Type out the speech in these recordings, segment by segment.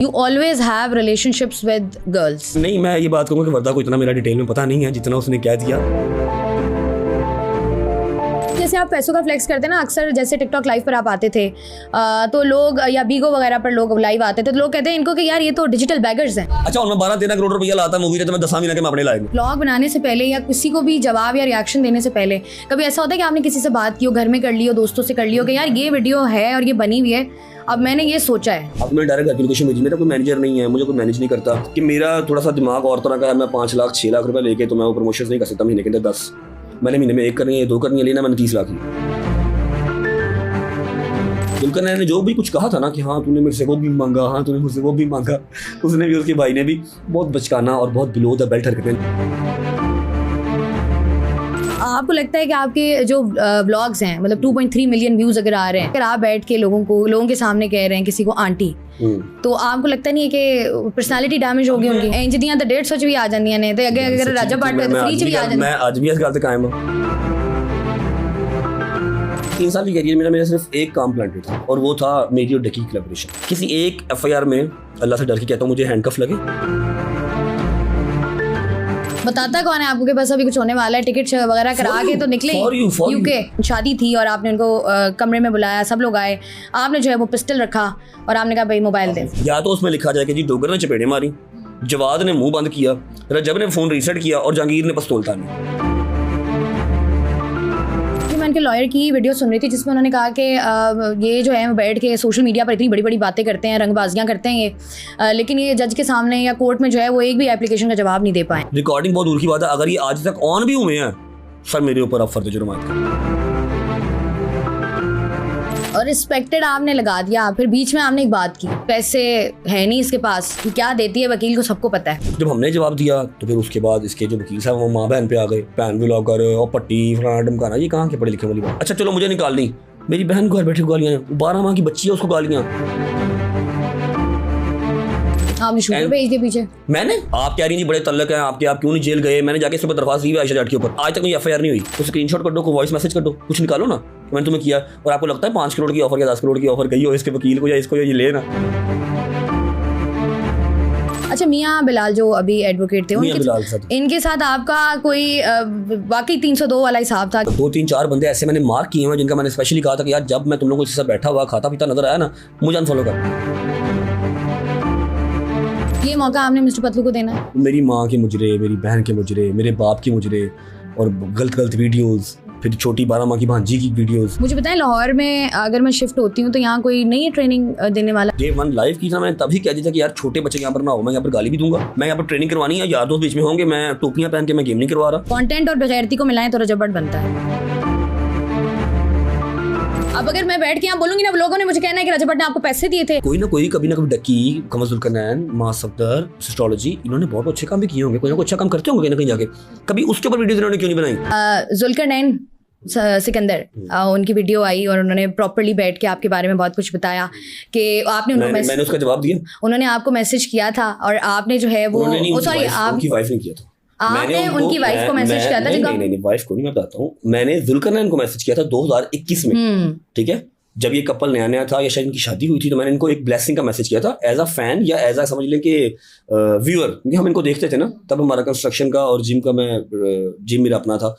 You always have relationships with girls. नहीं, मैं ये बात कहूँगा कि वर्दा को इतना मेरा डिटेल में पता नहीं है जितना उसने कह दिया। जैसे आप पैसों का फ्लेक्स करते हैं ना, अक्सर जैसे टिकटॉक लाइव पर आप आते थे तो लोग या बीगो वगैरह पर लोग लाइव आते थे तो लोग कहते हैं इनको कि यार ये तो डिजिटल बैगर्स हैं। अच्छा, और मैं 12-13 करोड़ रुपया लाता मूवी तो मैं 10 महीने के मैं अपने लाएंगे। ब्लॉग बनाने से पहले या किसी को भी जवाब या रिएक्शन देने से पहले कभी ऐसा होता है कि आपने किसी से बात की हो, घर में कर ली हो, दोस्तों से कर ली हो कि यार ये वीडियो है और ये बनी हुई है, अब मैंने ये सोचा है। अब मैं डायरेक्ट एप्लीकेशन भेजी, मेरा कोई मैनेजर नहीं है, मुझे कोई मैनेज नहीं करता कि मेरा थोड़ा सा दिमाग और तरह का है। मैं 5 लाख 6 लाख रुपए लेके तो मैं वो प्रमोशन नहीं कर सकता महीने के अंदर 10। मैंने महीने में 1 करनी है, 2 करनी है, लेना मैंने 30 लाख की। दुलकर ने जो भी कुछ कहा था ना कि हाँ तूने मेरे से वो भी मांगा, हाँ तूने मुझसे वो भी मांगा, उसने भी उसके भाई ने भी बहुत बचकाना और बहुत बिलो द बेल्ट हरकतें। आपको लगता है कि आपके जो व्लॉग्स हैं मतलब 2.3 मिलियन व्यूज अगर आ रहे हैं, अगर आप बैठ के लोगों के सामने कह रहे हैं किसी को आंटी, तो आपको लगता नहीं है कि पर्सनालिटी डैमेज हो गई उनकी? इंजदियां तो 150 भी आ जाती हैं, तो अगर राजा पाट पे तो फ्री भी आ जाती। मैं आज भी इस गल पे कायम हूं। 3 साल की कैरियर में मेरा सिर्फ एक काम प्लांटेड था और वो था मेरी और डकी कोलैबोरेशन। किसी एक एफआईआर में अल्लाह से डर के कहता हूँ मुझे हैंडकफ लगे। बताता कौन है आपको कि बस अभी कुछ होने वाला है, टिकट वगैरह करा के तो निकले यूके। शादी थी और आपने उनको कमरे में बुलाया, सब लोग आए, आपने जो है वो पिस्टल रखा और आपने कहा भाई मोबाइल दे। या तो उसमें लिखा जाए कि जी डोगर ने चपेड़े मारी, जवाद ने मुंह बंद किया, रजब ने फोन रीसेट किया और जहांगीर ने पिस्तौल तानी। मैं उनके लॉयर की वीडियो सुन रही थी जिसमें उन्होंने कहा कि ये जो है बैठ के सोशल मीडिया पर इतनी बड़ी बड़ी बातें करते हैं, रंगबाजियां करते हैं ये, लेकिन ये जज के सामने या कोर्ट में जो है वो एक भी एप्लीकेशन का जवाब नहीं दे पाए। रिकॉर्डिंग बहुत दूर की बात है, अगर ये आज तक ऑन भी हुए हैं सर मेरे ऊपर आप फर्द जुर्मात कर। और रिस्पेक्टेड आपने लगा दिया, फिर बीच में आपने एक बात की, पैसे है नहीं इसके पास, क्या देती है वकील को सबको पता है। जब हमने जवाब दिया तो फिर उसके बाद इसके जो वकील साहब वो माँ बहन पे आ गए, बहन व्लॉग कर और पट्टी फलाना डमकाना, ये कहाँ के पढ़े लिखे वाली बात। अच्छा चलो मुझे निकालनी, मेरी बहन को घर बैठे गालियाँ, 12 माह की बच्ची है उसको गालियाँ। आपने शूटर भेज दिया पीछे। मैंने आप कह रही थी बड़े तल्लक हैं आपके, आप क्यों नहीं जेल गए? मैंने जाके इस पर दरख्वास्त दी है आयशा जाट के ऊपर, आज तक कोई एफआईआर नहीं हुई। तो स्क्रीनशॉट कर दो, कोई वॉइस मैसेज कर दो, कुछ निकालो ना मैंने तुम्हें किया। और आपको लगता है 5 करोड़ की ऑफर या 10 करोड़ की ऑफर गई हो इसके वकील को या इसको या ये लेना। अच्छा, मियाँ बिलाल जो अभी एडवोकेट थे इनके साथ आपका कोई वाकई 302 वाला हिसाब था? 2-3-4 बंदे ऐसे मैंने मार्क किए हैं जिनका मैंने स्पेशली कहा था कि यार जब मैं तुम लोगों के साथ बैठा हुआ खाता पीता नजर आया ना, मुझे अनफॉलो कर। ये मौका आपने मिस्टर पतलू को देना है? मेरी माँ के मुजरे, मेरी बहन के मुजरे, मेरे बाप के मुजरे और गलत वीडियोस, फिर छोटी 12 माह की भांजी की वीडियोस। मुझे बताएं लाहौर में अगर मैं शिफ्ट होती हूँ तो यहाँ कोई नहीं है ट्रेनिंग देने वाला? डे 1 लाइव की था, मैंने तभी कह दिया था कि यार छोटे बच्चे यहाँ पर ना हो, मैं यहाँ पर गाली भी दूंगा, मैं यहाँ पर ट्रेनिंग करवानी है, यार दोस्त बीच में होंगे, मैं टोपियां पहन के मैं गेम नहीं करवा रहा। कंटेंट और बेगैरती को मिलाएं तो रजबट बनता है। अब अगर मैं बैठ के यहाँ बोलूंगी ना, लोगों ने मुझे कहना है कि रजबट ने आपको पैसे दिए थे। कोई ना कोई कभी ना कभी डकी, कमर जुल्करनैन, मां सफदर, एस्ट्रोलॉजी, इन्होंने बहुत अच्छे काम भी किए होंगे, कोई ना कोई अच्छा काम करते होंगे कहीं ना कहीं जाके। कभी उसके ऊपर वीडियोस इन्होंने क्यों नहीं बनाई? जुल्करनैन सिकंदर उनकी वीडियो आई और उन्होंने प्रॉपर्ली बैठ के आपके बारे में बहुत कुछ बताया कि आपने उनको मैंने उसका जवाब दिया। उन्होंने आपको मैसेज किया था और आपने जो है वो सॉरी आपकी वाइफ ने किया था। आपने उनकी वाइफ को मैसेज किया था? नहीं वाइफ को नहीं, मैं बताता हूँ। मैंने जुल्करनैन को मैसेज किया था 2021 में, ठीक है, जब ये कपल नया नया था या शायद इनकी शादी हुई थी, तो मैंने इनको एक ब्लेसिंग का मैसेज किया था एज अ फैन या एज अ समझ लें कि व्यूअर, क्योंकि हम इनको देखते थे ना, तब हमारा कंस्ट्रक्शन का और जिम का, मैं जिम मेरा अपना था,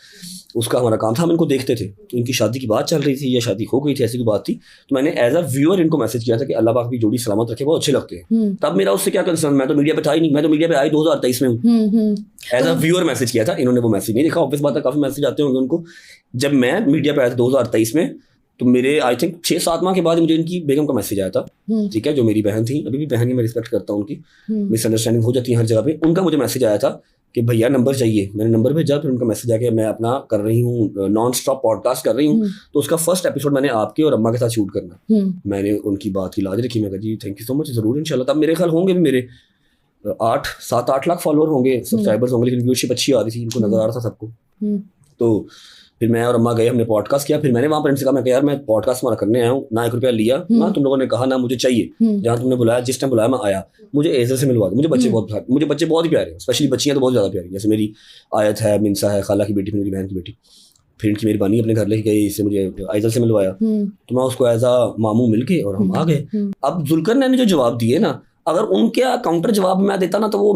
उसका हमारा काम था, हम इनको देखते थे। तो इनकी शादी की बात चल रही थी या शादी हो गई थी, ऐसी कोई बात थी, तो मैंने एज अ व्यूअर इनको मैसेज किया था कि अल्लाह पाक की जोड़ी सलामत रखे, बहुत अच्छे लगते हैं। तब मेरा उससे क्या कंसर्न, मैं तो मीडिया पे था ही नहीं, मैं तो मीडिया पे आई 2023 में हूँ। एज अ व्यूअर मैसेज किया था, इन्होंने वो मैसेज नहीं देखा, ऑब्वियस बात है, काफी मैसेज आते होंगे उनको। जब मैं मीडिया पे आया था 2023 में, तो मेरे आई थिंक 6-7 माह के बाद मुझे इनकी बेगम का मैसेज आया था, ठीक है, जो मेरी बहन थी, अभी भी बहन की मैं रिस्पेक्ट करता हूँ, उनकी मिसअंडरस्टैंडिंग हो जाती है हर जगह पे। उनका मुझे मैसेज आया था कि भैया नंबर चाहिए, मैंने नंबर भेजा, फिर उनका मैसेज आ गया मैं अपना कर रही हूँ नॉन स्टॉप पॉडकास्ट कर रही हूँ, तो उसका फर्स्ट एपिसोड मैंने आपके और अम्मा के साथ शूट करना। मैंने उनकी बात की लाज रखी, मैं कहा जी थैंक यू सो मच, जरूर इंशाल्लाह। तब मेरे ख्याल होंगे भी मेरे 7-8 लाख फॉलोअर होंगे, सब्सक्राइबर्स होंगे, लेकिन व्यूअरशिप अच्छी आ रही थी, इनको नजर आ रहा था सबको। तो फिर मैं और अम्मा गए, हमने पॉडकास्ट किया। फिर मैंने वहाँ पर इनसे कहा, मैं यार मैं पॉडकास्ट हमारा करने आया हूँ, ना 1 रुपया लिया, ना तुम लोगों ने कहा, ना मुझे चाहिए, जहाँ तुमने बुलाया, जिस टाइम बुलाया मैं आया, मुझे एजल से मिलवा दो। मुझे बच्चे बहुत ही प्यारे हैं, स्पेशली बच्चियाँ तो बहुत ज़्यादा प्यारी, जैसे मेरी आयत है, मिनसा है, खाला की बेटी, मेरी बहन की बेटी, फिर इनकी मेहरबानी अपने घर लेके गई, इससे मुझे आयजल से मिलवाया, तो मैं उसको एज अ मामू मिल के और हम आ गए। अब जुल्कर ने जो जवाब दिए ना, अगर उनके काउंटर जवाब मैं देता ना तो वो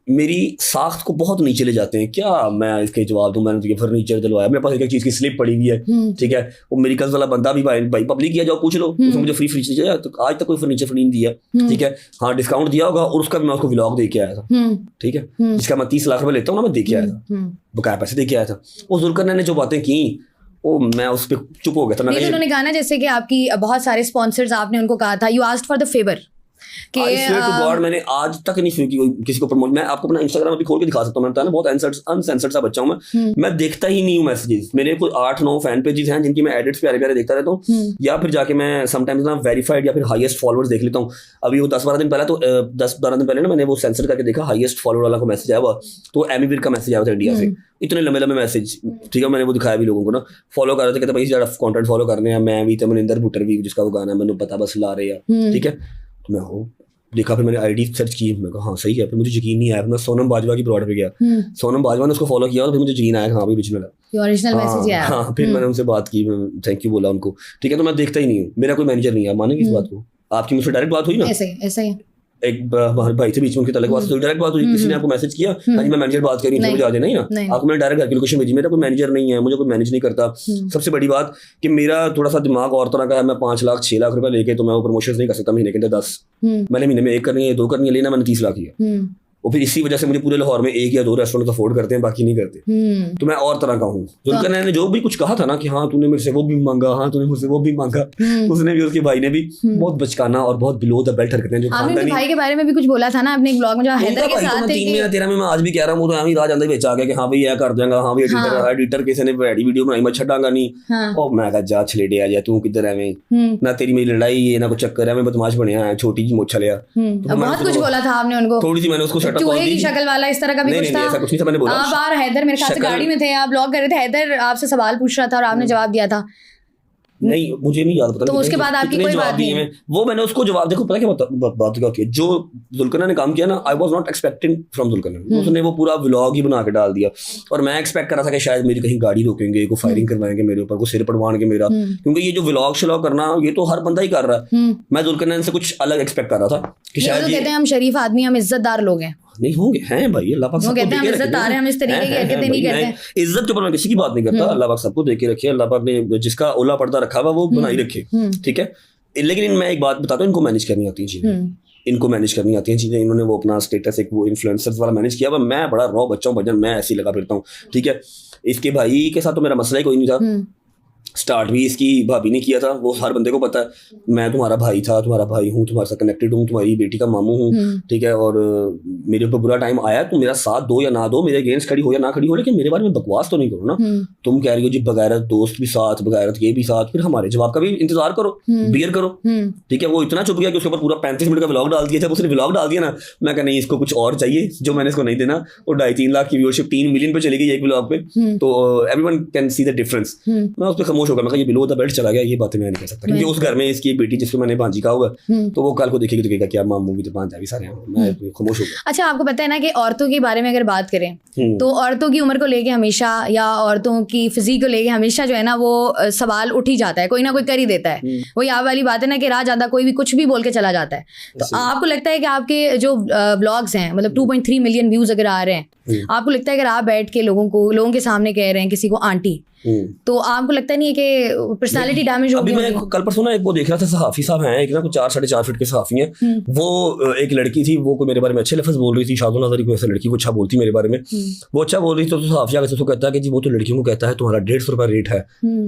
मेरी साख्त को बहुत नीचे ले जाते हैं। क्या मैं इसके जवाब दूं, मैंने तो फर्नीचर दिलवाया, मेरे पास एक चीज की स्लिप पड़ी हुई है, ठीक है, वो मेरी कल वाला बंदा भी भाई पब्लिक किया, जाओ पूछ लो, उसने मुझे फ्री दिया, तो आज तक कोई फर्नीचर फ्री नहीं दिया, ठीक है, हाँ डिस्काउंट दिया होगा, और उसका भी मैं उसको व्लॉग दे के आया था, ठीक है, जिसका मैं 30 लाख रुपए लेता हूँ ना, मैं दे के आया था, बकाया पैसे दे के आया था। वो जुल्करनैन ने जो बातें की वो मैं उस पर चुप हो गया था। उन्होंने कहा ना जैसे कि आपकी बहुत सारे स्पॉन्सर्स, आपने उनको कहा था you asked for the favour, God मैंने आज तक नहीं सुनी किसी को प्रमोट। मैं आपको अपना इंस्टाग्राम अभी खोल के दिखा सकता हूँ, मैंने बहुत अनसेंसर्ड सा बच्चा हूँ मैं देखता ही नहीं हूँ मैसेजेस। मेरे कोई 8-9 फैन पेजेस हैं जिनकी मैं एडिट्स प्यारे प्यारे देखता रहता हूँ, या फिर जाके मैं समटाइम्स ना वेरीफाइड या फिर हाईएस्ट फॉलोअर्स देख लेता हूँ। अभी वो 10-12 दिन पहले, तो 10-12 दिन पहले ना मैंने वो सेंसर करके देखा, हाईएस्ट फॉलोअर वाला को मैसेज आया हुआ, तो एमी विर्क का मैसेज आया था इंडिया से, इतने लंबे लंबे मैसेज, ठीक है, मैंने वो दिखाया भी लोगों को ना, फॉलो कर रहे थे, कहते भाई ज़्यादा कंटेंट फॉलो करने हैं, मैं भी तो मनिंदर भुट्टर भी, जिसका वो गाना है मैंने पता बस ला रहे हैं, ठीक है, तो मैं हो देखा, फिर मैंने आईडी सर्च की, मैं कहा हाँ सही है, फिर मुझे यकीन नहीं आया, फिर मैं सोनम बाजवा की प्रोडक्ट पे गया, सोनम बाजवा ने उसको फॉलो किया, और फिर मुझे यकीन आया हाँ भाई ओरिजिनल मैसेज आया। हाँ, फिर मैंने उनसे बात की, थैंक यू बोला उनको, ठीक है, तो मैं देखता ही नहीं हूँ, मेरा कोई मैनेजर नहीं है, मानेंगे इस बात को? आपकी मुझसे डायरेक्ट बात हुई ना, ऐसा ही एक भाई थे बीच में, उनकी तलक बात हुई, डायरेक्ट बात हुई, किसी ने आपको मैसेज किया हाँ जी मैं मैनेजर बात कर रही हूँ, मुझे नहीं ना, आपको मैंने डायरेक्ट घर की लोकेशन भेजी, मेरा कोई मैनेजर नहीं है, मुझे कोई मैनेज नहीं करता। सबसे बड़ी बात कि मेरा थोड़ा सा दिमाग और तरह का है, मैं 5 लाख 6 लाख रुपए लेके तो मैं वो प्रमोशन नहीं कर सकता महीने के अंदर 10, मैंने महीने में 1 करनी है 2 करनी है, लेना मैंने 30 लाख किया, और फिर इसी वजह से मुझे पूरे लाहौर में 1 या 2 रेस्टोरेंट अफोर्ड करते हैं, बाकी नहीं करते। तो मैं और तरह का हूँ। जुल्करनैन ने जो भी कुछ कहा था ना कि हाँ तूने मेरे से वो भी मांगा, हाँ तूने मुझसे वो भी मांगा, उसने भी, उसके भाई ने भी बहुत बचकाना और बहुत बिलो द बेल्ट हरकतें जो खानदानी भाई के बारे में भी कुछ बोला था ना अपने एक ब्लॉग में, जो हैदर के साथ 3 महीना 13 में मैं आज भी कह रहा हूँ, तो राज अंदर बेच आ गया कि हाँ भाई यह कर देगा, हाँ भाई एडिटर किसी ने वीडियो बनाई मैं छटांगा नहीं, और मैं कहा जा छलेडे आ जा तू किधर है, ना तेरी मेरी लड़ाई है ना कुछ चक्कर है, मैं बदमाश बनया है, छोटी जी मोछा लिया, बहुत कुछ बोला था आपने उनको, थोड़ी सी मैंने उसको शट शक्ल वाला इस तरह का भी कुछ था। ऐसा कुछ नहीं था, मैंने बोला आप बाहर हैदर मेरे ख्याल से गाड़ी में थे, आप ब्लॉग कर रहे थे, हैदर आपसे सवाल पूछ रहा था और आपने जवाब दिया था। नहीं मुझे नहीं याद पता, तो उसके बाद आपकी कोई बात नहीं है, वो मैंने उसको जवाब, देखो पता क्या बात क्या होती है, जो जुल्करनैन ने काम किया ना, I was not expecting from Zulqarnain, उसने वो पूरा व्लॉग ही बना के डाल दिया, और मैं एक्सपेक्ट कर रहा था कि शायद मेरी कहीं गाड़ी रोकेंगे, को फायरिंग करवाएंगे मेरे ऊपर, को सिर पड़वाएंगे मेरा, क्योंकि ये जो व्लॉग शलॉग करना ये तो हर बंदा ही कर रहा है, मैं जुल्करनैन से कुछ अलग एक्सपेक्ट कर रहा था कि शायद कहते हैं हम शरीफ आदमी, हम इज्जतदार लोग हैं, नहीं होंगे, हैं भाई, अल्लाह पाक सबको कहते हैं हम इज्जतदार हैं, हम इस तरीके की हरकतें नहीं करते हैं, इज्जत के ऊपर मैं किसी की बात नहीं करता, अल्लाह पाक सबको देके रखे, अल्लाह पाक ने जिसका ओला पर्दा रखा हुआ वो बनाई रखे, ठीक है, लेकिन मैं एक बात बताता हूँ, इनको मैनेज करनी आती है चीजें, इनको मैनेज करनी आती हैं चीजें, इन्होंने वो अपना स्टेटस एक वो इन्फ्लुएंसर्स वाला मैनेज किया, मैं बड़ा रॉ बच्चा हूँ भजन, मैं ऐसे ही लगा फिरता हूँ, ठीक है, इसके भाई के साथ तो मेरा मसला ही कोई नहीं था, स्टार्ट भी इसकी भाभी ने किया था, वो हर बंदे को पता है, मैं तुम्हारा भाई था, तुम्हारा भाई हूँ, तुम्हारे साथ कनेक्टेड हूँ, तुम्हारी बेटी का मामू हूँ, ठीक है, और मेरे ऊपर बुरा टाइम आया तो मेरा साथ दो या ना दो, मेरे अगेंस्ट खड़ी हो या ना खड़ी हो, लेकिन मेरे बारे में बकवास तो नहीं करो ना, तुम कह रही हो जी बगैरत दोस्त भी साथ, बगैरत ये भी साथ, फिर हमारे जवाब का भी इंतजार करो, बियर करो, ठीक है। वो इतना चुप गया कि उसके ऊपर पूरा 35 मिनट का व्लॉग डाल दिया, जब उसने व्लॉग डाल दिया ना, मैं कहा नहीं इसको कुछ और चाहिए जो मैंने इसको नहीं देना, और 2.5-3 लाख की व्यूअरशिप 3 मिलियन पे चली गई एक व्लॉग पे, तो everyone can see the difference. मैं उस पर खामोश हो गया, मैं कहा ये बिलो द बेल्ट चला गया, ये बातें मैं नहीं कह सकता, क्योंकि उस घर में इसकी बेटी जिसको मैंने भांजी कहा हुआ, तो वो कल को देखेगी तो कहेगा क्या मामू भी तो भांजा भी सारे, मैं खामोश हो गया। अच्छा, आपको पता है ना कि औरतों के बारे में अगर बात करें तो औरतों की उम्र को लेके हमेशा, या औरतों की फिजिक को लेके हमेशा जो है ना वो सवाल उठ ही जाता है, कोई ना कोई कर ही देता है, वो यहाँ वाली बात है ना कि राह ज्यादा कोई भी कुछ भी बोल के चला जाता है। तो आपको लगता है कि आपके जो ब्लॉग्स हैं, मतलब 2.3 मिलियन व्यूज अगर आ रहे हैं, आपको लगता है अगर आप बैठ के लोगों के सामने कह रहे हैं किसी को आंटी, तो आपको लगता नहीं है कि पर्सनालिटी डैमेज हो गई? अभी मैं कल परसों ना एक वो देख रहा था, सहाफी साहब हैं एक ना, कुछ 4-4.5 फीट के सहाफी हैं, वो एक लड़की थी, वो कोई मेरे बारे में अच्छे लफ्ज बोल रही थी, शादुल नजरी को ऐसे लड़की को अच्छा बोलती मेरे बारे में, वो अच्छा बोल रही थी, तो सहाफी आगे उसको कहता है कि जी वो तो लड़कियों को कहता है तुम्हारा 150 रुपये रेट है,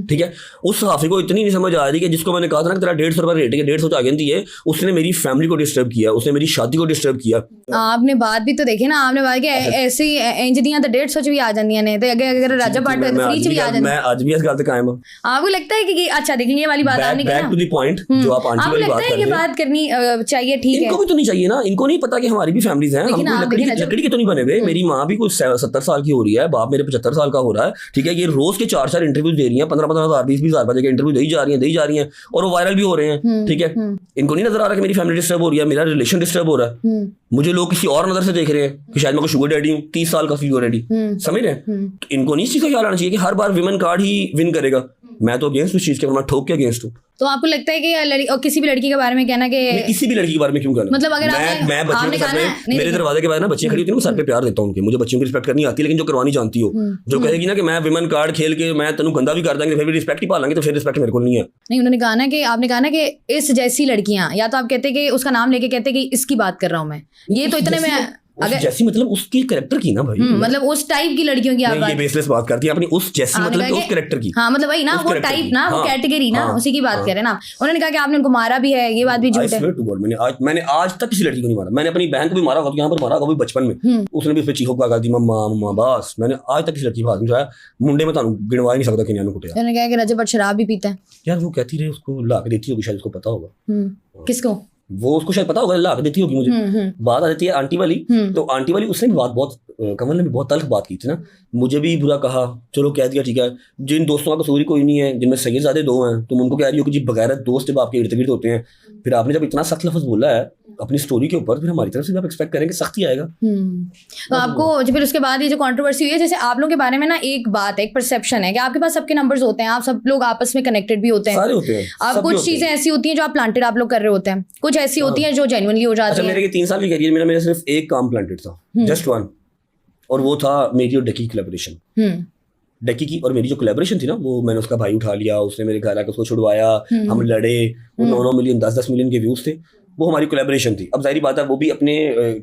ठीक है। उस सहाफी को इतनी नहीं समझ आ रही कि जिसको मैंने कहा था ना तेरा 150 रुपये रेट है, 150 तो आगे दिए, उसने मेरी फैमिली को डिस्टर्ब किया, उसने मेरी शादी को डिस्टर्ब किया। आपने बात भी तो देखी ना, आपने बात कि ऐसी इंजनियां तो 150 भी आ जाती हैं, तो अगर राजा पार्ट में फ्री भी आ जाती है। मैं आज भी इस गल कायम हूं। आपको लगता है कि अच्छा देखिए ये वाली बात आपने बैक टू द पॉइंट जो आप आंटी वाली बात कर रहे हैं, बात करनी चाहिए, ठीक है। इनको भी तो नहीं चाहिए ना, इनको नहीं पता कि हमारी भी फैमिलीज हैं, हम लकड़ी के तो नहीं बने हुए। मेरी माँ भी कुछ 70 साल की हो रही है, बाप मेरे 75 साल का हो रहा है, ठीक है। ये रोज के 4-4 इंटरव्यू दे रही है, 15-15 हज़ार 20-20 हज़ार बजे के इंटरव्यू दी जा रही है, और वो वायरल भी हो रहे हैं, ठीक है। इनको नहीं नजर आ रहा कि मेरी फैमिली डिस्टर्ब हो रही है, मेरा रिलेशन डिस्टर्ब हो रहा है, मुझे लोग किसी और नजर से देख रहे हैं कि शायद मैं शुगर डैडी हूँ, 30 साल का शुगर डैडी, समझ रहे हैं। इनको नहीं इसका ख्याल आना चाहिए कि हर बार विमेन कार्ड ही विन करेगा। मैं तो अगेंस्ट उस चीज के, मैं ठोक के अगेंस्ट हूँ। तो आपको लगता है कि और किसी भी लड़की के बारे में कहना कि किसी भी लड़की के बारे में क्यों कहना, मतलब अगर मैं बच्चों के साथ मेरे दरवाजे के बाद ना बच्चियां खड़ी होती है, मैं सर पे प्यार देता हूँ उनके, मुझे बच्चियों की रिस्पेक्ट करनी आती है, लेकिन जो करवानी जानती हो, जो कहेगी ना कि मैं विमेन कार्ड खेल के मैं तेनू गंदा भी कर देंगे फिर भी रिस्पेक्ट ही पालेंगे, तो फिर रिस्पेक्ट मेरे को नहीं है। नहीं, उन्होंने कहा ना कि आपने कहा ना कि इस जैसी लड़कियां, या तो आप कहते कि उसका नाम लेके कहते कि इसकी बात कर रहा हूं मैं, ये तो इतने में अगर जैसी मतलब उसकी कैरेक्टर की ना भाई, मतलब उस टाइप की लड़कियों की आप ये बेसलेस बात करती है अपनी उस जैसी, मतलब उस कैरेक्टर की। हाँ, मतलब वही ना, वो टाइप ना, वो कैटेगरी ना, उसी की बात कर रहे हैं ना। उन्होंने कहा कि आपने उनको मारा भी है, ये बात भी झूठ है। मैंने आज तक किसी लड़की को नहीं मारा। मैंने अपनी बहन को भी मारा, यहाँ पर मारा, कभी बचपन में उसने भी उस पर चीखो कर दी मम्मा मम्मा, बस मैंने आज तक किसी लड़की को हाथ नहीं उठाया। मुंडे में तो गिनवा ही नहीं सकता किन्हीं कुटिया। उन्होंने कहा कि रजब शराब भी पीता है यार, वो कहती रही उसको ला के देती होगी, शायद उसको पता होगा। किसको? वो उसको शायद पता होगा, ला के देती होगी मुझे। बात आ जाती है आंटी वाली, तो आंटी वाली उसने भी बात बहुत, कमल ने भी बहुत तल्ख बात की थी ना, मुझे भी बुरा कहा, चलो कह दिया ठीक है। जिन दोस्तों का कसूर कोई नहीं है, जिनमें सैयदजादे 2 हैं, तुम उनको कह रही हो कि जी बगैर दोस्त जब आपके इर्द गिर्द होते हैं, फिर आपने जब इतना सख्त लफ्ज बोला है अपनी स्टोरी के ऊपर, फिर हमारी तरफ से भी आप एक्सपेक्ट करेंगे सख्ती आएगा। तो आपको फिर उसके बाद ये जो कंट्रोवर्सी हुई है, जैसे आप लोगों के बारे में ना एक बात है, एक परसेप्शन है कि आपके पास सबके नंबर्स होते हैं, आप सब लोग आपस में कनेक्टेड भी होते हैं, सारे होते हैं। आप कुछ चीजें ऐसी होती हैं जो आप प्लांटेड आप लोग कर रहे होते हैं, कुछ ऐसी होती हैं जो जेन्युइनली हो जाती है। मेरे 3 साल की करियर में मेरा सिर्फ एक काम प्लांटेड था, जस्ट वन, और वो था मेरी और डकी की कोलैबोरेशन। डकी की और मेरी जो कोलैबोरेशन थी ना, वो मैंने उसका भाई उठा लिया, उसने मेरे घर आकर उसको छुड़वाया, हम लड़े, वो 9-9 मिलियन 10-10 मिलियन के व्यूज थे, वो हमारी कोलैबोरेशन थी। अब जाहिर बात है, वो भी अपने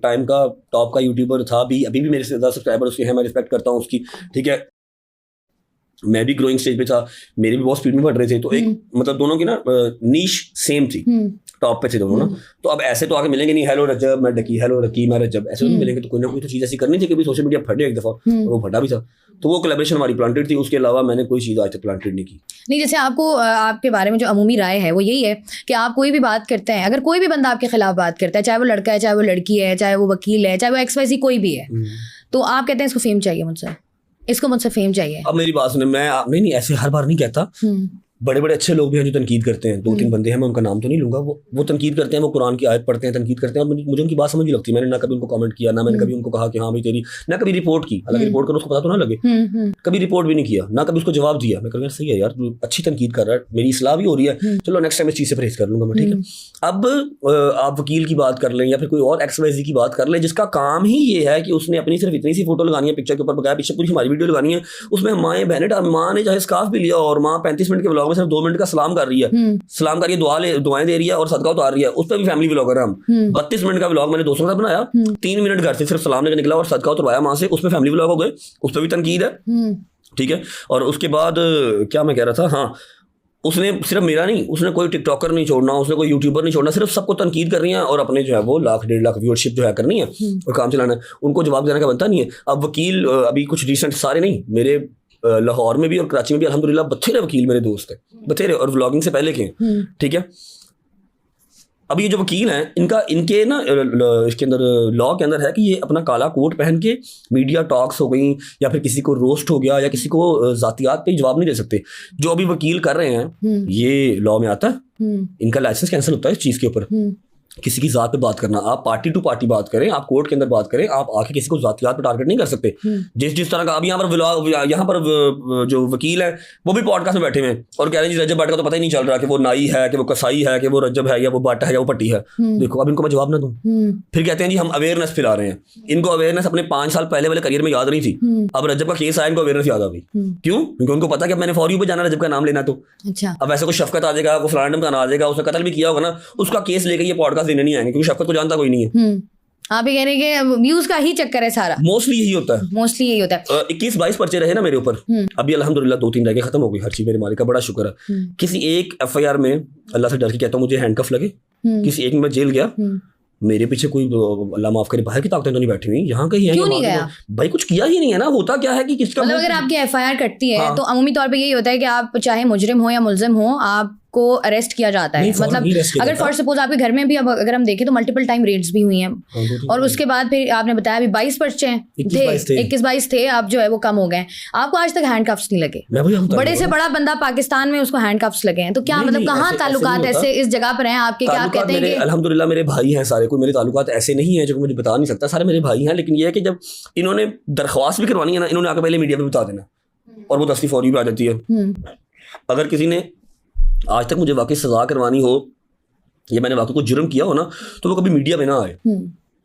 टाइम का टॉप का यूट्यूबर था, अभी भी मेरे से ज़्यादा सब्सक्राइबर उसके हैं, मैं रिस्पेक्ट करता हूँ उसकी, ठीक है। मैं भी ग्रोइंग स्टेज पे था, मेरे भी बहुत स्पीड में बढ़ रहे थे, तो एक मतलब दोनों की ना नीश सेम थी, टॉप पे थे दोनों ना। तो अब ऐसे तो आगे मिलेंगे नहीं, हेलो रजब मैं डकी, हेलो रकी मैं रजब, ऐसे नहीं मिलेंगे, तो कोई ना कोई तो चीज़ ऐसी करनी थी कि सोशल मीडिया फटे एक दफ़ा, और वो फटा भी था। तो वो कोलैबोरेशन हमारी प्लांटेड थी, उसके अलावा मैंने कोई चीज़ आज तक प्लांटेड नहीं की। नहीं, जैसे आपको आपके बारे में जो अमूमी राय है वो यही है कि आप कोई भी बात करते हैं, अगर कोई भी बंदा आपके खिलाफ बात करता है, चाहे वो लड़का है, चाहे वो लड़की है, चाहे वो वकील है, चाहे वो XYZ कोई भी है, तो आप कहते हैं इसको फेम चाहिए मुझसे, इसको मुझसे फेम चाहिए। अब मेरी बात सुने, मैं नहीं ऐसे हर बार नहीं कहता, बड़े बड़े अच्छे लोग भी हैं जो तनकीद करते हैं, 2-3 बंदे हैं, मैं उनका नाम तो नहीं लूंगा, वो तनकीद करते हैं, वो कुरान की आयत पढ़ते हैं, तनकीद करते हैं, और मुझे उनकी बात समझ नहीं लगती। मैंने ना कभी उनको कमेंट किया, ना मैंने कभी उनको कहा कि हाँ भाई तेरी, ना कभी रिपोर्ट की, हालांकि रिपोर्ट करो उसको पता तो ना लगे, कभी रिपोर्ट भी नहीं किया, ना कभी उसको जवाब दिया। मैं कहूँगा सही है यार, तू अच्छी तनकीद कर रहा है, मेरी इस्लाह भी हो रही है, चलो नेक्स्ट टाइम इस चीज़ से परहेज कर लूंगा मैं, ठीक है। अब आप वकील की बात कर लें या फिर कोई और XYZ की बात कर लें, जिसका काम ही ये है कि उसने अपनी सिर्फ इतनी सी फोटो लगानी है पिक्चर के ऊपर, बगैर पीछे पूरी हमारी वीडियो लगानी है, उसमें माएँ बहनें, माँ ने चाहे स्कार्फ भी लिया और माँ 35 मिनट के व्लॉग में सिर्फ 2 मिनट का सलाम कर रही है, सलाम कर रही है, दुआएं दे रही है और सदका उतार रही है, उस पर भी फैमिली व्लॉगर है हम। 32 मिनट का व्लॉग मैंने दोस्तों के साथ बनाया, 3 मिनट घर से सिर्फ सलाम लेकर निकला और सदका उतरवाया माँ से, उसमें फैमिली व्लॉग हो गए, उस पर भी तनकीद है, ठीक है। और उसके बाद क्या मैं कह रहा था, हाँ, उसने सिर्फ मेरा नहीं, उसने कोई टिकटॉकर नहीं छोड़ना, उसने कोई यूट्यूबर नहीं छोड़ना, सिर्फ सबको तनकीद करनी है और अपने जो है वो 1-1.5 लाख व्यूअरशिप जो है करनी है और काम चलाना है, उनको जवाब देने का बनता नहीं है। अब वकील अभी कुछ रिसेंट, सारे नहीं, मेरे लाहौर में भी और कराची में भी अल्हम्दुलिल्लाह बथेरे वकील मेरे दोस्त हैं, बथेरे, और व्लॉगिंग से पहले के, ठीक है। अब ये जो वकील हैं, इनके ना इसके अंदर लॉ के अंदर है कि ये अपना काला कोट पहन के मीडिया टॉक्स हो गई या फिर किसी को रोस्ट हो गया या किसी को जातियात पे जवाब नहीं दे सकते। जो अभी वकील कर रहे हैं ये लॉ में आता है, इनका लाइसेंस कैंसिल होता है इस चीज़ के ऊपर। किसी की जात पे बात करना, आप पार्टी टू पार्टी बात करें, आप कोर्ट के अंदर बात करें, आप आके किसी को जातियात पे टारगेट नहीं कर सकते। जिस तरह का अब यहाँ पर जो वकील है वो भी पॉडकास्ट में बैठे हुए हैं और कह रहे हैं जी रजब भट्ट का तो पता ही नहीं चल रहा कि वो नाई है, कि वो कसाई है, कि वो रजब है या वो बाटा है या वो पट्टी है। देखो अब इनको मैं जवाब ना दूं, फिर कहते हैं जी हम अवेयरनेस फैला रहे हैं। इनको अवेयरनेस अपने 5 साल पहले वाले करियर में याद नहीं थी, अब रजब का केस आया इनको अवेयरनेस याद आ गई। क्यों? क्योंकि उनको पता कि मैंने फॉर यू पे जाना रजब का नाम लेना, तो अच्छा अब ऐसे कोई शफकत आ जाएगा, कोई फलाना का आ जाएगा, उसने कत्ल भी किया होगा ना, उसका केस लेकर ये पॉडकास्ट देने नहीं आएंगे क्योंकि शफकत को जानता कोई नहीं है। आप ये कह रहे हैं कि व्यूज का ही चक्कर है सारा, मोस्टली यही होता है, मोस्टली यही होता है। 21-22 पर्चे रहे ना मेरे ऊपर, अभी अल्हम्दुलिल्लाह 2-3 रह गए, खत्म हो गई हर चीज, मेरे मालिक का बड़ा शुक्र है। किसी एक FIR में अल्लाह से डर के कहता हूँ मुझे हैंडकफ लगे, किसी एक में जेल गया, मेरे पीछे कोई अल्लाह माफ करे बाहर की ताकतें तो नहीं बैठी हुई, यहाँ कहीं है, क्यों नहीं गया भाई, कुछ किया ही नहीं है ना। होता क्या है कि किसका मतलब अगर आपकी FIR कटती है तो अमूमी तौर पे यही होता है कि आप चाहे मुजरिम हो या मुल्जिम हो, आप को अरेस्ट किया जाता है। मतलब अगर फॉर सपोज आपके घर में भी, अब अगर हम देखें तो मल्टीपल टाइम रेड्स भी हुई हैं, और उसके बाद फिर आपने बताया अभी 22 पर्चे थे, 21-22 थे, अब जो है वो कम हो गए। आपको आज तक हैंडकफ्स नहीं लगे, बड़े से बड़ा बंदा पाकिस्तान में उसको हैंडकफ्स लगे हैं, तो क्या मतलब कहाँ ताल्लुकात ऐसे इस जगह पर हैं आपके, क्या आप कहते हैं कि अल्हम्दुलिल्लाह मेरे भाई हैं सारे, कोई मेरे ताल्लुकात ऐसे नहीं है जो मुझे बता नहीं सकता, सारे मेरे भाई हैं। लेकिन ये है कि जब इन्होंने दरख्वास्त भी करवानी है ना, इन्होंने आकर पहले मीडिया पे बता देना और वो 10 फौरी भी आ जाती है। अगर किसी ने आज तक मुझे वाकई सजा करवानी हो या मैंने वाकई कोई जुर्म किया हो ना, तो वो कभी मीडिया में ना आए,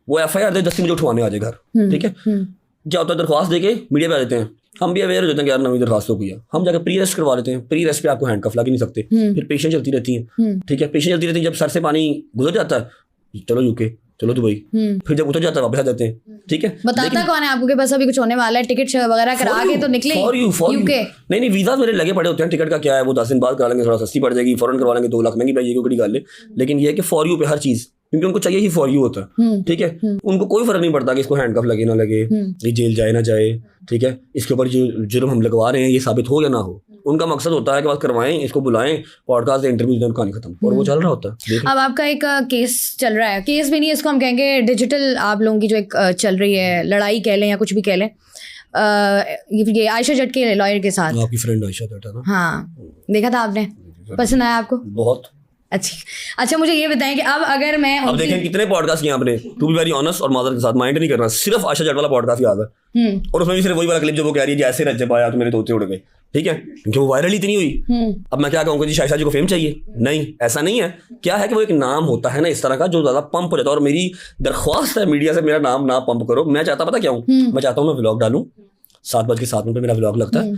वो FIR दे, 10 दिन मुझे उठवाने आ जाए घर, ठीक है। क्या होता है, दरख्वास्त देके मीडिया पे आ जाते हैं, हम भी अवेयर हो जाते हैं कि यार नवी दरख्वास्त हो गई है, हम जाकर प्री अरेस्ट करवा लेते हैं। प्री अरेस्ट पे आपको हैंडकफ लगा ही नहीं सकते, फिर पेशेंट चलती रहती है, ठीक है, पेशेंट चलती रहती है। जब सर से पानी गुजर जाता है, चलो यूके, चलो दुबई, फिर जब उतर जाता है वापस आ जाते हैं, ठीक है। बताता कौन है आपको कि बस अभी कुछ होने वाला है, टिकट वगैरह करा के तो निकले यूके। नहीं वीजा मेरे लगे पड़े होते हैं, टिकट का क्या है, वो 10 दिन बाद करा लेंगे, थोड़ा सस्ती पड़ जाएगी, फौरन करवा लेंगे 2 लाख महंगी पड़ जाएगी, कोई गाल। लेकिन ये है कि फॉर यू पे हर चीज, क्योंकि उनको चाहिए ही फॉर यू होता है, ठीक है। उनको कोई फर्क नहीं पड़ता कि इसको हैंडकफ लगे ना लगे, ये जेल जाए ना जाए, ठीक है, इसके ऊपर जो जुर्म हम लगवा रहे हैं ये साबित हो या ना हो। उनका मकसद होता है कि बस करवाएं, इसको बुलाएं, पॉडकास्ट इंटरव्यू दें, कहानी खत्म, और वो चल रहा होता है। अब आपका एक केस चल रहा है, केस भी नहीं इसको हम कहेंगे, डिजिटल आप लोगों की जो एक चल रही है लड़ाई कह लें या कुछ भी कह लें, ये आयशा जट के लॉयर के साथ। आपकी फ्रेंड आयशा जट है ना? हाँ, देखा था आपने, पसंद आया आपको? बहुत अच्छा। मुझे ये बताएं कि अब अगर मैं अब देखें कितने पॉडकास्ट किए आपने, टू बी वेरी ऑनेस्ट और मादर के साथ माइंड नहीं करना, सिर्फ आयशा जट वाला पॉडकास्ट याद है, और उसमें भी सिर्फ वही वाला क्लिप जो वो कह रही है जैसे रज्जब आया तो मेरे तोते उड़ गए, ठीक है, क्योंकि वो वायरल इतनी हुई। अब मैं क्या कहूँगा जी आयशा जी को फेम चाहिए? नहीं, ऐसा नहीं है। क्या है कि वो एक नाम होता है ना इस तरह का जो ज्यादा पंप हो जाता है, और मेरी दरख्वास्त है मीडिया से मेरा नाम ना पंप करो। मैं चाहता पता क्या हूँ, मैं चाहता हूँ मैं व्लॉग डालूं, 7:07 पे मेरा व्लॉग लगता है,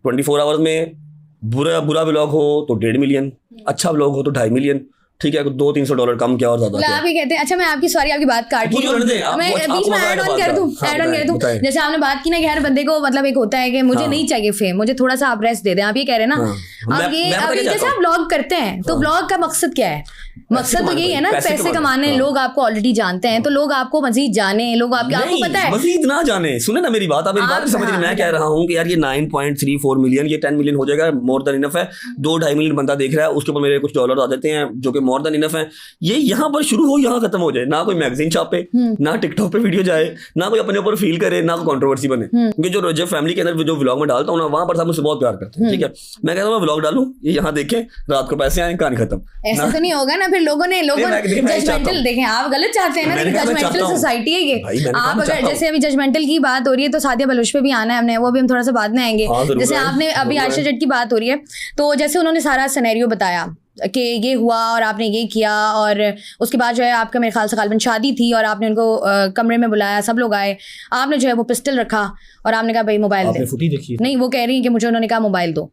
24 आवर्स में बुरा व्लॉग हो तो 1.5 मिलियन, अच्छा व्लॉग हो तो 2.5 मिलियन, ठीक है, $200-300 कम क्या और ज्यादा। आप ये कहते हैं, अच्छा मैं आपकी बात काट रही हूँ, मैं बीच में ऐड ऑन कर दूं। जैसे आपने बात की ना कि हर बंदे को मतलब एक होता है कि मुझे नहीं चाहिए फेम, मुझे थोड़ा सा आप रेस्ट दे दें, आप ये कह रहे हैं ना। अब ये जैसे आप ब्लॉग करते हैं तो ब्लॉग का मकसद क्या है? मकसद तो यही है ना, पैसे कमाने। लोग आपको ऑलरेडी जानते हैं, तो लोग आपको मजीद जाने, लोग आपको पता है मजीद ना जाने। सुने ना मेरी बात, आप मेरी बात समझ रहे, मैं कह रहा हूँ कि यार ये 9.34 मिलियन, ये 10 मिलियन हो जाएगा, मोर देन इनफ है। 2-2.5 मिलियन बंदा देख रहा है, उसके ऊपर मेरे कुछ डॉलर आ जाते हैं जो कि मोर देन इनफ है। ये यहाँ पर शुरू हो, यहाँ खत्म हो जाए, ना कोई मैगजीन छापे, ना टिकटॉक पे वीडियो जाए, ना कोई अपने ऊपर फील करे, ना कोई कंट्रोवर्सी बने। क्योंकि जो रजब फैमिली के अंदर जो व्लॉग में डालता हूँ ना, वहां पर सब मुझसे बहुत प्यार करते हैं, ठीक है। मैं कहता हूँ मैं व्लॉग डालूं, ये यहाँ देखें, रात को पैसे आए, कहानी खत्म। ऐसा तो नहीं होगा ना, फिर लोगों जजमेंटल देखें, आप गलत चाहते हैं ना, जजमेंटल सोसाइटी है ये। आप अगर जैसे अभी जजमेंटल की बात हो रही है तो सादिया बलूच पे भी आना है हमने, वो भी हम थोड़ा सा बाद में आएंगे। जैसे आपने अभी आयशा जट की बात हो रही है, तो जैसे उन्होंने सारा सिनेरियो बताया कि ये हुआ और आपने ये किया, और उसके बाद जो है आपका मेरे ख्याल से गालिबन शादी थी और आपने उनको कमरे में बुलाया, सब लोग आए, आपने जो है वो पिस्टल रखा और आपने कहा भाई मोबाइल दे। नहीं, वो कह रही है कि मुझे उन्होंने कहा मोबाइल दो।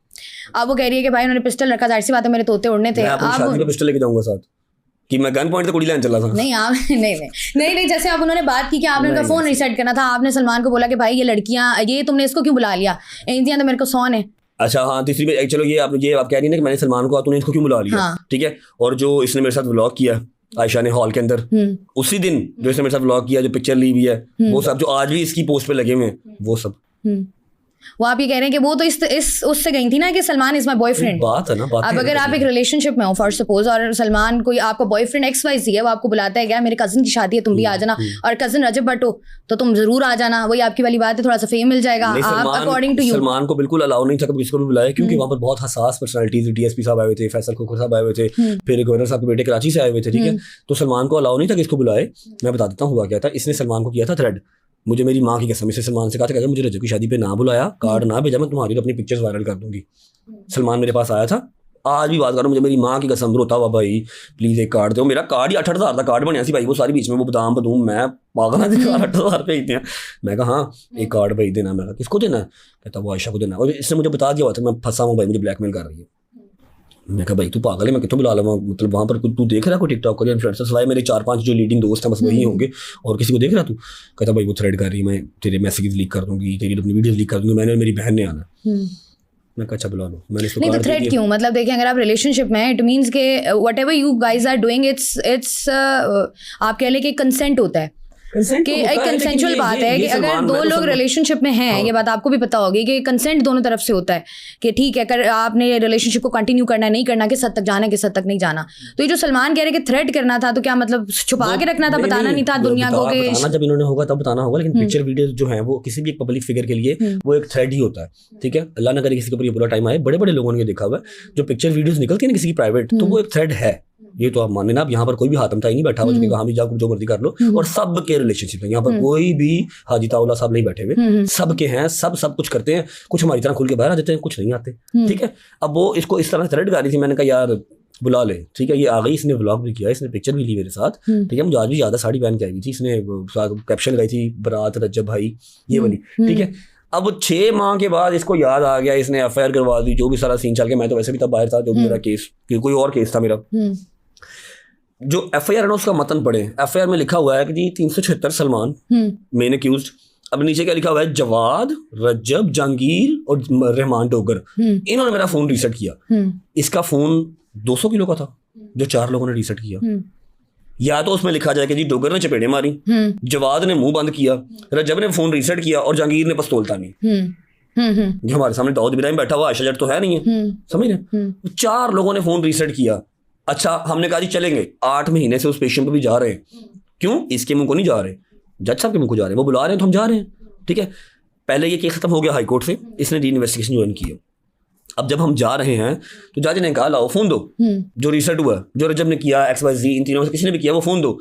अब वो कह रही है कि भाई उन्होंने पिस्टल रखा, जाहिर सी बात है मेरे तोते उड़ने थे। आप पिस्टल लेके जाऊंगा साथ कि मैं गन पॉइंट से कुड़ी लाइन चला था? नहीं, आप नहीं। जैसे आप उन्होंने बात की कि आपने उनका फोन रीसेट करना था, आपने सलमान को बोला कि भाई ये लड़कियां, ये तुमने इसको क्यों बुला लिया, इंदिया तो मेरे को सौन है। अच्छा हाँ, तीसरी में चलो ये आप कह रही है ना कि मैंने सलमान को, तूने इसको क्यों बुला लिया, ठीक है। और जो इसने मेरे साथ व्लॉग किया आयशा ने हॉल के अंदर, उसी दिन जो इसने मेरे साथ व्लॉग किया, जो पिक्चर ली हुई है, वो सब जो आज भी इसकी पोस्ट पे लगे हुए हैं, वो सब वो आप ये कह रहे हैं कि वो तो इस उससे गई थी ना कि सलमान इज माय बॉयफ्रेंड। बात है ना, बात अब अगर आप एक रिलेशनशिप में हो फॉर सपोज, और सलमान कोई आपका बॉयफ्रेंड XYZ है, वो आपको बुलाता है क्या मेरे कजन की शादी है तुम भी आ जाना, और कजन रजब भट्ट हो तो तुम जरूर आ जाना, वही आपकी वाली बात है, थोड़ा सा फेम मिल जाएगा। आप अकॉर्डिंग टू यू, सलमान को बिल्कुल अलाउ नहीं था कि किसको भी बुलाए, क्योंकि वहां पर बहुत हसास पर्सनालिटीज, DSP साहब आए हुए थे, फैसल खोखर साहब आए हुए थे, फिर गवर्नर साहब के बेटे कराची से आए हुए थे, ठीक है। तो सलमान को अलाउ नहीं था कि इसको बुलाए। मैं बता देता हूँ हुआ क्या था। इसने सलमान को किया था थ्रेड, मुझे मेरी माँ की कसम, इसे सलमान से कहा था मुझे रजब की शादी पे ना बुलाया, कार्ड ना भेजा, मैं तुम्हारी अपनी पिक्चर्स वायरल कर दूंगी। सलमान मेरे पास आया था, आज भी बात करो, मुझे मेरी माँ की कसम, रोता हुआ भाई प्लीज एक कार्ड दो। मेरा कार्ड ही 8,000 का कार्ड बनया सी भाई, वो सारी बीच में वो बदाम बदूम, मैं पागल ना दिखा 8,000 भेजते हैं। मैं कहा हाँ एक कार्ड भेज देना। मैं कहा किसको देना है? कहता वो आयशा को देना। और इसने मुझे बता दिया हुआ था मैं फंसा हूँ भाई, मुझे ब्लैकमेल कर रही है। मैं कहा भाई तू पागल है, मैं कितों बुला लूँगा, मतलब वहाँ पर तू देख रहा है कोई टिकटॉक का इन्फ्लुएंसर, सिवाय मेरे 4-5 जो लीडिंग दोस्त हैं बस वही होंगे, और किसी को देख रहा तू? कहता भाई वो थ्रेड कर रही है, मैं तेरे मैसेज लीक कर दूंगी, तेरी अपनी वीडियोस लीक कर दूंगी, मैंने मेरी बहन ने आना। मैं कहा अच्छा बुला लो। मैंने नहीं तो थ्रेड क्यों? मतलब देखिए अगर आप रिलेशनशिप में, इट मीन्स के whatever you guys are doing, it's आप कह लें कि कंसेंट होता है, कि एक कंसेंचुअल बात है कि अगर दो लोग रिलेशनशिप में हैं, ये बात आपको भी पता होगी कि कंसेंट दोनों तरफ से होता है कि ठीक है, अगर आपने रिलेशनशिप को कंटिन्यू करना है, नहीं करना, किस हद तक जाना है, किस हद तक नहीं जाना। तो ये जो सलमान कह रहे कि थ्रेड करना था, तो क्या मतलब छुपा के रखना था, बताना नहीं था दुनिया को? जब इन्होंने होगा तब बताना होगा, लेकिन पिक्चर वीडियोस जो है वो किसी भी एक पब्लिक फिगर के लिए वो एक थ्रेड ही होता है, ठीक है। अल्लाह ना करे किसी के ऊपर ये बुरा टाइम आए, बड़े बड़े लोगों ने देखा हुआ है जो पिक्चर वीडियोस निकलती है ना किसी की प्राइवेट, तो वो एक थ्रेड है। ये तो आप माने ना, अब यहाँ पर कोई भी हाथम था ही नहीं बैठा हुआ जो कहाँ भी जाओ जो मर्जी कर लो, और सबके रिलेशनशिप है यहाँ पर, कोई भी हाजी ताउला साहब नहीं बैठे हुए, सबके हैं, सब कुछ करते हैं, कुछ हमारी तरह खुल के बाहर आ जाते हैं, कुछ नहीं आते, ठीक है। अब वो इसको इस तरह थ्रेड कर रही थी, मैंने कहा यार बुला ले, ठीक है। ये आ गई, इसने व्लॉग भी किया, इसने पिक्चर भी ली मेरे साथ, ठीक है। मुझे आज भी याद है, साड़ी पहन के आई हुई थी, इसने कैप्शन लगाई थी बारात रजब भाई, ये वाली, ठीक है। अब 6 माह के बाद इसको याद आ गया, इसने एफआईआर करवा दी, जो भी सारा सीन चल के, मैं तो वैसे भी तब बाहर था, जो भी मेरा केस, कोई और केस था मेरा, जो एफआईआर है ना उसका मतन पढ़े। एफआईआर में लिखा हुआ है कि जी 376 सलमान मेन अक्यूज्ड, अब नीचे क्या लिखा हुआ है, जवाद, रजब, जहांगीर और रहमान डोगर, इन्होंने मेरा फोन रीसेट किया। इसका फोन 200 किलो का था जो 4 लोगों ने रीसेट किया। या तो उसमें लिखा जाए कि जी डोगर ने चपेड़े मारी, जवाद ने मुंह बंद किया, रजब ने फोन रीसेट किया और जहांगीर ने पिस्तौल तानी। जो हमारे सामने दाऊद इब्राहिम बैठा हुआ, आयशा जट तो है नहीं है, समझ रहे, 4 लोगों ने फोन रीसेट किया। अच्छा, हमने कहा जी चलेंगे, 8 महीने से उस पेशेंट पे भी जा रहे हैं, क्यों इसके मुंह को नहीं जा रहे, जज साहब के मुंह को जा रहे हैं, वो बुला रहे हैं तो हम जा रहे हैं, ठीक है। पहले ये केस खत्म हो गया हाई कोर्ट से, इसने री इन्वेस्टिगेशन ज्वाइन की है। अब जब हम जा रहे हैं तो जज ने कहा लाओ फोन दो, जो रिसेट हुआ, जो रजब ने किया, XYZ, इन तीनों में से किसी ने भी किया, वो फोन दो।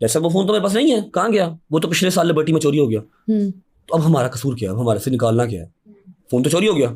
जैसा वो फोन तो मेरे पास नहीं है, कहाँ गया, वो तो पिछले साल लिबर्टी में चोरी हो गया। तो अब हमारा कसूर क्या है, हमारे से निकालना क्या है, फोन तो चोरी हो गया,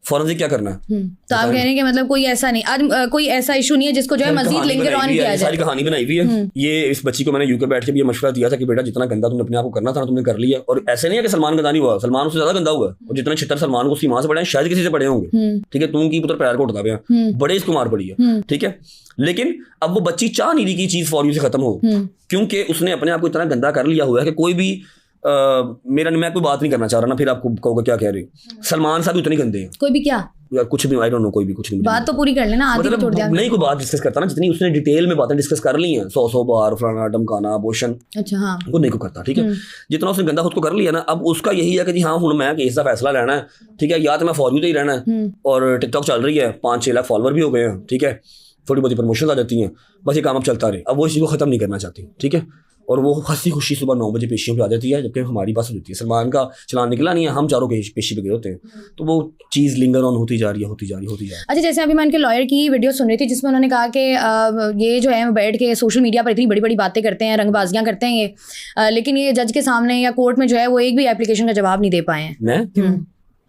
फॉरेंसिक क्या करना है। तो आप कह रहे हैं कि मतलब कोई ऐसा नहीं, आज कोई ऐसा इशू नहीं है जिसको जो है मजीद लिंकर ऑन किया जाए। सारी कहानी बनाई हुई है। ये इस बच्ची को मैंने यूके बैठ के भी मशवरा दिया था कि बेटा जितना गंदा तुमने अपने आप को करना था ना, तुमने कर लिया। और ऐसे नहीं है कि सलमान गंदा नहीं हुआ, सलमान उससे ज्यादा गंदा हुआ, और जितने 76 सलमान को उसकी मां से पड़े हैं, शायद किसी से पड़े होंगे, ठीक है। तुम की पुत्र पैर को उठा पे बड़े इसको मार पड़ी है, ठीक है। लेकिन अब वो बच्ची चाह नहीं रही कि चीज फॉर यू से खत्म हो, क्योंकि उसने अपने आप को इतना गंदा कर लिया हुआ है कि कोई भी मैं कोई बात नहीं करना चाह रहा ना, फिर आपको कहोगे क्या कह रहे, सलमान साहब उतने गंदे हैं, कोई भी क्या या कुछ भी, आई डोंट नो, कोई भी कुछ नहीं, बात तो पूरी कर लेना, आधी मतलब छोड़ दिया नहीं कोई बात डिस्कस करता ना, जितनी उसने डिटेल में बातें डिस्कस कर ली हैं, 100 बार फलाना धमकाना अबॉर्शन, अच्छा हाँ, वो नहीं को करता, ठीक है। जितना उसने गंदा खुद को कर लिया ना, अब उसका यही है कि जी हाँ हुण मैं केस का फैसला लेना है, ठीक है, या तो मैं फॉर यू ही रहना है, और टिकटॉक चल रही है, 5-6 लाख फॉलोवर भी हो गए हैं, ठीक है, थोड़ी बहुत प्रमोशन आ जाती हैं, बस ये काम अब चलता रहे। अब वो इस चीज़ को खत्म नहीं करना चाहती, ठीक है, और वो हंसी खुशी सुबह 9 बजे पेशियों पे आ जाती है, जबकि हमारी बस हो जाती है, सलमान का चलान निकला नहीं है, हम चारों पेशी पे गए होते हैं, तो वो चीज़ लिंगर ऑन होती जा रही है। अच्छा, जैसे अभी मैं इनके लॉयर की वीडियो सुन रही थी जिसमें उन्होंने कहा कि ये जो है बैठ के सोशल मीडिया पर इतनी बड़ी बड़ी बातें करते हैं, रंगबाजियां करते हैं ये, लेकिन ये जज के सामने या कोर्ट में जो है वो एक भी एप्लीकेशन का जवाब नहीं दे पाए हैं। मैं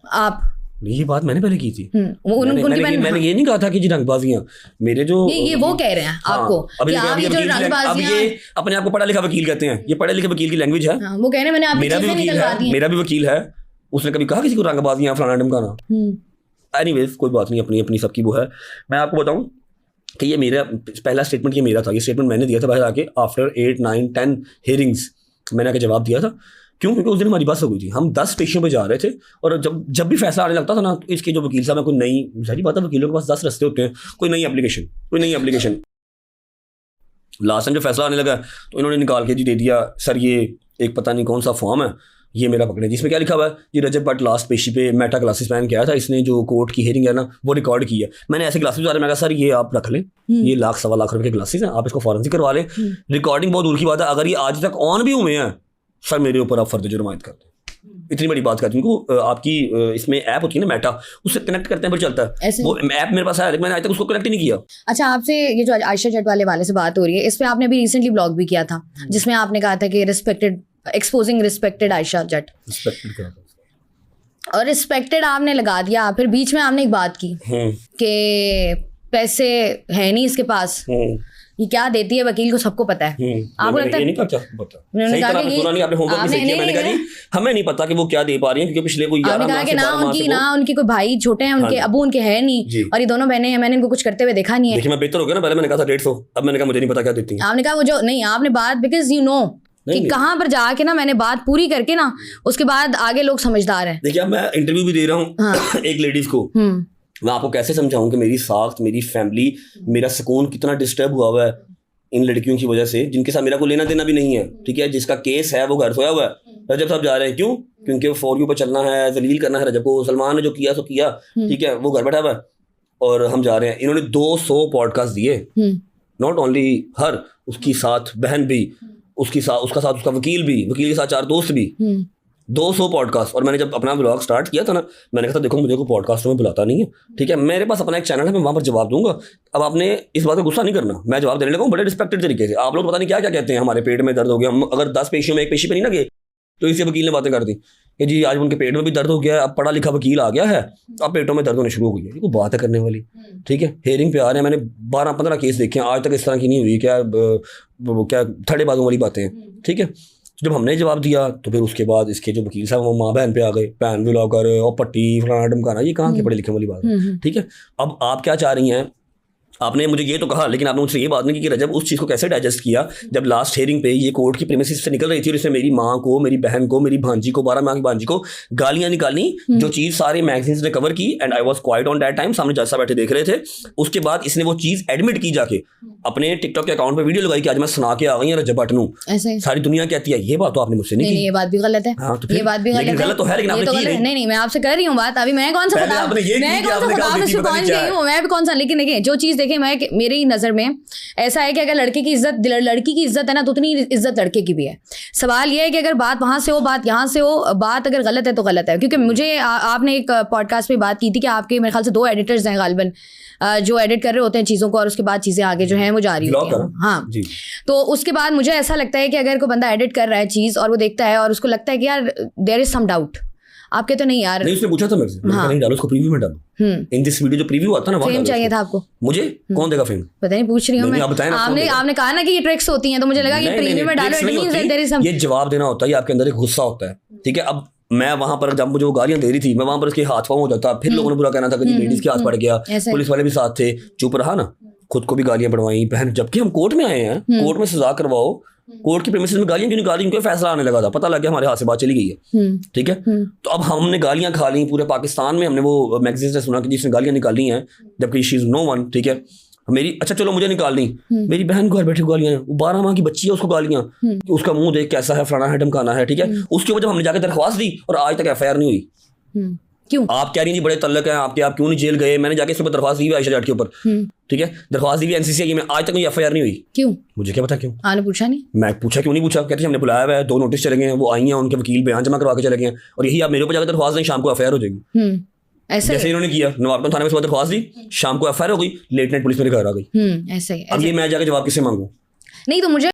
आप ये बात मैंने पहले की थी, मैंने ये नहीं कहा था कि जी रंगबाजियां मेरे जो ये वो कह रहे हैं आपको कि आप ये जो रंगबाजियां, ये अपने आप को पढ़ा लिखा वकील कहते हैं, ये पढ़े लिखे वकील की लैंग्वेज है। वो कह रहे हैं मैंने आपकी चीजें निकलवा दी हैं। मेरा भी वकील है, उसने कभी कहा किसी को रंगबाजियां फलाना ढमकाना। एनीवेज कोई बात नहीं, अपनी सबकी वो है। मैं आपको बताऊं कि ये मेरा पहला स्टेटमेंट ये मेरा था, ये स्टेटमेंट मैंने दिया था बाहर आके, आफ्टर 8, 9, 10 हियरिंग्स मैंने आके जवाब दिया था। क्यों? क्योंकि उस दिन हमारी बस हो गई थी, हम 10 पेशियों पे जा रहे थे, और जब भी फैसला आने लगता था ना, तो इसके जो वकील साहब है, कोई नई, सारी बात है वकीलों के पास 10 रास्ते होते हैं, कोई नई एप्लीकेशन। लास्ट टाइम जो फैसला आने लगा तो इन्होंने निकाल के जी दे दिया, सर ये एक पता नहीं कौन सा फॉर्म है, ये मेरा पकड़े, जिसमें क्या लिखा हुआ है जी रजब भट्ट लास्ट पेशी पे मेटा ग्लासेस पहन के आया था, इसने जो कोर्ट की हियरिंग है ना वो रिकॉर्ड की है। मैंने ऐसे ग्लासेस आ रहे, मैं कहा सर ये आप रख लें, ये 1-1.25 लाख रुपए के ग्लासेस हैं, आप इसको फॉरेंसिक करवा लें, रिकॉर्डिंग बहुत दूर की बात है, अगर ये आज तक ऑन भी हुए हैं सर मेरे ऊपर आप फर्द जुर्मायत कर दें। इतनी बड़ी बात करती हूँ। आपकी इसमें ऐप होती है ना मेटा, उससे कनेक्ट करते हैं फिर चलता है, वो ऐप मेरे पास है, मैंने आज तक उसको कनेक्ट ही नहीं किया। अच्छा, आपसे ये जो आयशा जट वाले से बात हो रही है, इस पे आपने अभी रिसेंटली ब्लॉग भी किया था जिसमें आपने कहा था कि एक्सपोजिंग रिस्पेक्टेड आयशा जट, और रिस्पेक्टेड आपने लगा दिया, फिर बीच में आपने एक बात की कि पैसे है नहीं इसके पास, ये क्या देती है वकील को सबको पता है। आपको लगता है? नहीं पता, सही तरह से सुना नहीं आपने, होमवर्क में किया, मैंने कहा हमें नहीं पता कि वो क्या दे पा रही हैं, क्योंकि पिछले कोई 11 माह से 12 माह से ना उनकी कोई भाई छोटे हैं, उनके अबू उनके है नहीं, और ये दोनों बहनें हैं, मैंने इनको कुछ करते हुए देखा नहीं है। देखिए मैं बेहतर हो गया ना, पहले मैंने कहा था 150, अब मैंने कहा मुझे नहीं पता क्या देती हैं। आपने कहा वो जो नहीं, आपने बात बिकॉज यू नो कि कहाँ पर जाके ना मैंने बात पूरी करके ना उसके बाद आगे लोग समझदार हैं। देखिए मैं इंटरव्यू भी दे रहा हूँ एक लेडीज को, मैं आपको कैसे समझाऊं कि मेरी साख्त, मेरी फैमिली, मेरा सुकून कितना डिस्टर्ब हुआ हुआ है इन लड़कियों की वजह से, जिनके साथ मेरा कोई लेना देना भी नहीं है, ठीक है, जिसका केस है वो घर सोया हुआ है। रजब साहब जा रहे हैं, क्यों? क्योंकि फॉर यू पर चलना है, जलील करना है रजब को, सलमान ने जो किया सो किया, ठीक है, वो घर बैठा हुआ है और हम जा रहे हैं। इन्होंने 200 पॉडकास्ट दिए, नॉट ओनली हर, उसकी साथ बहन भी, उसका साथ उसका वकील भी, वकील के साथ 4 दोस्त भी, 200 पॉडकास्ट। और मैंने जब अपना ब्लॉग स्टार्ट किया था ना, मैंने कहा था देखो मुझे कोई पॉडकास्ट में बुलाता नहीं है, ठीक है, मेरे पास अपना एक चैनल है, मैं वहाँ पर जवाब दूंगा। अब आपने इस बात पर गुस्सा नहीं करना, मैं जवाब देने लगा हूँ बड़े रिस्पेक्टेड तरीके से। आप लोग पता नहीं क्या क्या कहते हैं, हमारे पेट में दर्द हो गया, हम अगर 10 पेशियों में एक पेशी पे नहीं ना गए तो इसी वकील ने बातें कर दी कि जी आज उनके पेट में भी दर्द हो गया है, अब पढ़ा लिखा वकील आ गया है, अब पेटों में दर्द होने शुरू हो गई है। ये कोई बात है करने वाली, ठीक है। हेयरिंग पे आ रहे हैं, मैंने 12-15 केस देखे हैं, आज तक इस तरह की नहीं हुई। क्या थड़ेबाजों वाली बातें हैं, ठीक है। जब हमने जवाब दिया तो फिर उसके बाद इसके जो वकील साहब वो माँ बहन पे आ गए, बहन व्लॉगर और पट्टी फलाना ढमकाना, ये कहाँ के पढ़े लिखे वाली बात है, ठीक है। अब आप क्या चाह रही हैं, आपने मुझे ये तो कहा लेकिन आपने मुझसे ये बात नहीं की कि रजब उस चीज़ को कैसे डाइजेस्ट किया जब लास्ट हेयरिंग पे ये कोर्ट की प्रीमिसेस से निकल रही थी और इसमें मेरी माँ को, मेरी बहन को, मेरी भांजी को, 12 माह की भांजी को गालियाँ निकाली, जो चीज़ सारे मैगजीन्स ने कवर की। And I was quite on that time, सामने जज साहब बैठे देख रहे थे। उसके बाद इसने वो चीज़ एडमिट की जाके अपने टिकटॉक के अकाउंट पर वीडियो लगाई कि आज मैं सुना के आ गई रजब भट्ट नूं, सारी दुनिया कहती है। ये बात तो आपने मुझसे नहीं की। ये बात भी गलत है। हाँ, तो ये बात भी गलत तो है, लेकिन आपने की नहीं। नहीं, मैं आपसे कर रही हूँ बात। अभी मैं कौन सा मैं भी कौन सा, लेकिन देखिए जो चीज़ देखें, मैं मेरी नज़र में ऐसा है कि अगर लड़की की इज्जत है ना तो उतनी इज्जत लड़के की भी है। सवाल ये है कि अगर बात वहाँ से हो, बात यहाँ से हो, बात अगर गलत है तो गलत है। क्योंकि मुझे आपने एक पॉडकास्ट पे बात की थी कि आपके मेरे ख्याल से 2 एडिटर्स हैं गालिबन, जो एडिट कर रहे होते हैं चीज़ों को और उसके बाद चीज़ें आगे जो हैं वो जा रही होती हैं। हाँ जी। तो उसके बाद मुझे ऐसा लगता है कि अगर कोई बंदा एडिट कर रहा है चीज़ और वो देखता है और उसको लगता है कि यार देयर इज सम डाउट, आपके तो नहीं यार, नहीं उसने पूछा था मेरे से, मैंने नहीं डालो, उसको प्रीव्यू में डालो। इन दिस वीडियो जो प्रीव्यू आता है ना, फेम चाहिए था आपको। मुझे कौन देगा फेम? पता नहीं, पूछ रही हूँ मैं। आपने कहा ना कि ये ट्रिक्स होती हैं, तो मुझे लगा कि प्रीव्यू में डालो। ये जवाब देना होता है, ये आपके अंदर एक गुस्सा होता है, ठीक है। अब मैं वहां पर जब मुझे वो गालियां दे रही थी, मैं वहां पर उसके हाथ पाँव हो जाता, फिर लोगों ने बुरा कहना था कि लेडीज के हाथ पड़ गया, पुलिस वाले भी साथ थे, चुप रहा ना, खुद को भी गालियां पड़वाई बहन। जबकि हम कोर्ट में आए हैं, कोर्ट में सजा करवाओ, कोर्ट की प्रीमिसेस में गालियां क्यों निकाली? उनको फैसला आने लगा था, पता लग गया हमारे हाथ से बात चली गई है, ठीक है। तो अब हमने गालियां खा ली, पूरे पाकिस्तान में हमने वो मैगजीन से सुना कि जिसने गालियां निकाली हैं, जबकि शी इज नो वन, ठीक है। मेरी अच्छा चलो मुझे निकालनी, मेरी बहन को घर बैठे गालियां, 12 माह की बच्ची है, उसको गालियां, उसका मुंह देख कैसा है, फलाना है, ढमकाना है, ठीक है। उसके ऊपर जब हमने जाकर दरख्वास्त दी और आज तक FIR नहीं हुई। क्यों? आप कह रही नहीं बड़े तल्लक हैं आपके, आप क्यों नहीं जेल गए? मैंने जाके इसके ऊपर दरख्वास्त दी हुई आयशा जाट के ऊपर, ठीक है, दरख्वास्त दी हुई NCCI में, आज तक कोई FIR नहीं हुई। क्यों? मुझे क्या पता क्यों। आपने पूछा नहीं? मैं पूछा क्यों नहीं पूछा, कहते हमने बुलाया हुआ है, 2 नोटिस चले गए हैं, वो आई हैं, उनके वकील बयान जमा करवा के चले गए हैं, और यही आप मेरे ऊपर जाकर दरख्वास्त दें, शाम को FIR हो जाएगी। ऐसे जैसे इन्होंने किया, नवाबगंज थाने में सुबह दरख्वास्त दी, शाम को FIR हो गई, लेट नाइट पुलिस मेरे घर आ गई। ऐसे ही। अब ये मैं जाकर जवाब किससे मांगू? नहीं तो मुझे